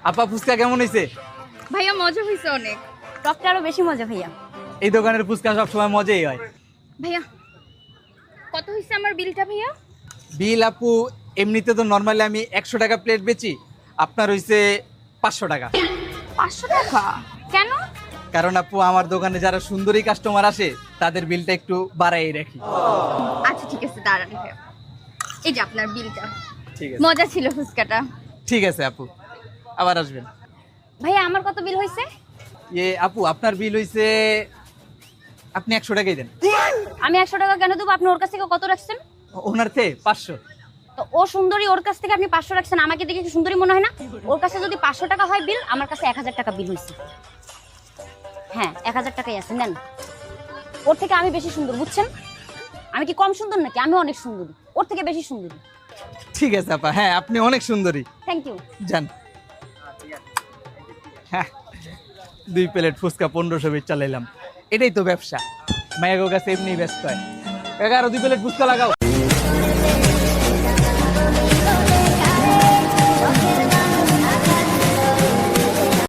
আপা ফুচকা কেমন হয়েছে? ভাইয়া মজা হয়েছে অনেক। টকটা আরো বেশি মজা ভাইয়া। এই দোকানের ফুচকা সবসময় মজাই হয়। ভাইয়া কত হয়েছে আমার বিলটা ভাইয়া? বিল আপু এমনিতে তো নর্মালি আমি 100 টাকা প্লেট বেচি, আপনার হইছে 500 টাকা। 500 টাকা কেন? কারণ আপু আমার দোকানে যারা সুন্দরী কাস্টমার আসে তাদের বিলটা একটু বাড়াই রাখি। আচ্ছা ঠিক আছে দাঁড়ান ভাইয়া, এই যে আপনার বিলটা। ঠিক আছে, মজা ছিল ফুচকাটা। ঠিক আছে আপু, আবার আসবেন। ভাইয়া আমার কত বিল হয়েছে? আপু আপনার বিল হইছে, আপনি 100 টাকাই দেন। আমি 100 টাকা কেন দেবো? আপনি ওর কাছ থেকে কত রাখছেন? ওনার থেকে 500। তো ও সুন্দরী, ওর কাছ থেকে আপনি 500 রাখছেন, আমাকে দেখে কি সুন্দরী মনে হয় না? ওর কাছে যদি 500 টাকা হয় বিল, আমার কাছে 1000 টাকা বিল হয়েছে। হ্যাঁ 1000 টাকাই আছে, নেন। ওর থেকে আমি বেশি সুন্দর, বুঝছেন? আমি কি কম সুন্দর নাকি? আমি অনেক সুন্দরী, ওর থেকে বেশি সুন্দরী। ঠিক আছে আপা, হ্যাঁ আপনি অনেক সুন্দরী। Thank you. যান। হ্যাঁ 2 প্লেট ফুচকা 1500 বেচ চালাইলাম, এটাই তো ব্যবসা। মায়ের কাছে এমনি ব্যস্ত হয়। 2 প্লেট ফুচকা লাগাও।